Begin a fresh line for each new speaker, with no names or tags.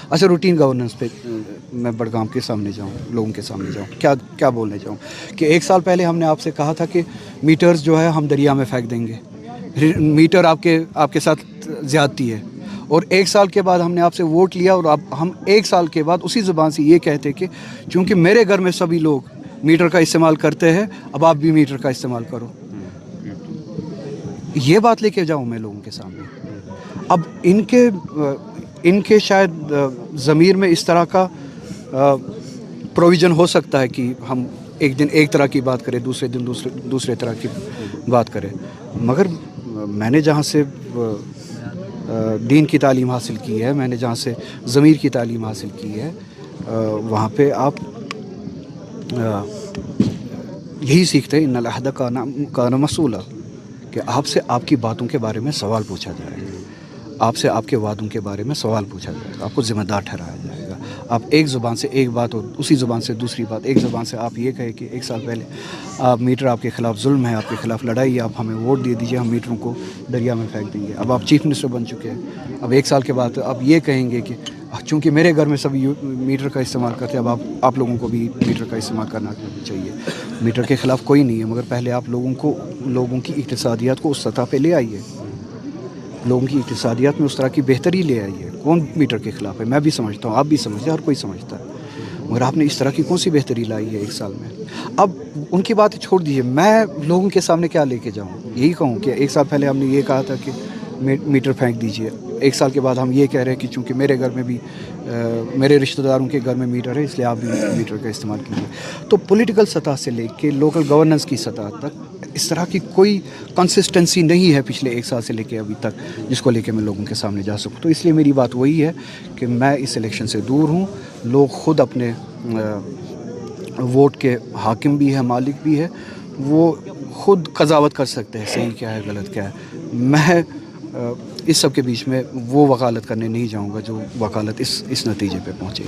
अच्छा, routine governance पे मैं बड़गाम के सामने जाऊँ, लोगों के सामने जाऊँ, क्या बोलने जाऊँ कि 1 साल पहले हमने आपसे कहा था कि मीटर्स जो है हम दरिया में फेंक देंगे, मीटर आपके साथ ज़्यादती है, और 1 साल के बाद हमने आपसे वोट लिया और अब हम 1 साल के बाद उसी ज़ुबान से ये कहते कि चूँकि मेरे घर में सभी लोग मीटर का इस्तेमाल करते हैं, अब आप भी मीटर का इस्तेमाल करो। ये बात लेके जाऊँ मैं लोगों के सामने। अब इनके शायद ज़मीर में इस तरह का प्रोविज़न हो सकता है कि हम एक दिन एक तरह की बात करें, दूसरे दिन दूसरे तरह की बात करें, मगर मैंने जहाँ से दीन की तालीम हासिल की है, मैंने जहाँ से ज़मीर की तालीम हासिल की है, वहाँ पे आप यही सीखते हैं, इन्नल अहद कान मसूला, कि आपसे आपकी बातों के बारे में सवाल पूछा जाएगा, आपसे आपके वादों के बारे में सवाल पूछा जाएगा, आपको ज़िम्मेदार ठहराया जाएगा। आप एक ज़ुबान से एक बात और उसी ज़ुबान से दूसरी बात, एक ज़ुबान से आप ये कहें कि 1 साल पहले आप मीटर आपके ख़िलाफ़ जुल्म है, आपके ख़िलाफ़ लड़ाई है, आप हमें वोट दे दीजिए, हम मीटरों को दरिया में फेंक देंगे। अब आप चीफ मिनिस्टर बन चुके हैं, अब 1 साल के बाद आप ये कहेंगे कि चूँकि मेरे घर में सभी मीटर का इस्तेमाल करते हैं, अब आप लोगों को भी मीटर का इस्तेमाल करना चाहिए। मीटर के ख़िलाफ़ कोई नहीं है, मगर पहले आप लोगों की इक़्तिसादियत को उस सतह पे ले आइए, लोगों की इक़्तिसादियत में उस तरह की बेहतरी ले आइए। कौन मीटर के ख़िलाफ़ है? मैं भी समझता हूँ, आप भी समझते हैं, हर कोई समझता है, मगर आपने इस तरह की कौन सी बेहतरी लाई है 1 साल में? अब उनकी बातें छोड़ दीजिए, मैं लोगों के सामने क्या लेके जाऊँ? यही कहूँ कि 1 साल पहले हमने ये कहा था कि मीटर फेंक दीजिए, 1 साल के बाद हम ये कह रहे हैं कि चूँकि मेरे घर में भी मेरे रिश्तेदारों के घर में मीटर है, इसलिए आप भी मीटर का इस्तेमाल कीजिए। तो पॉलिटिकल सतह से लेके लोकल गवर्नेंस की सतह तक इस तरह की कोई कंसिस्टेंसी नहीं है पिछले 1 साल से लेके अभी तक, जिसको लेके मैं लोगों के सामने जा सकूँ। तो इसलिए मेरी बात वही है कि मैं इस इलेक्शन से दूर हूँ। लोग ख़ुद अपने वोट के हाकिम भी है, मालिक भी है, वो ख़ुद कज़ावत कर सकते हैं सही क्या है, गलत क्या है। मैं इस सब के बीच में वो वकालत करने नहीं जाऊँगा जो वकालत इस नतीजे पे पहुँचे।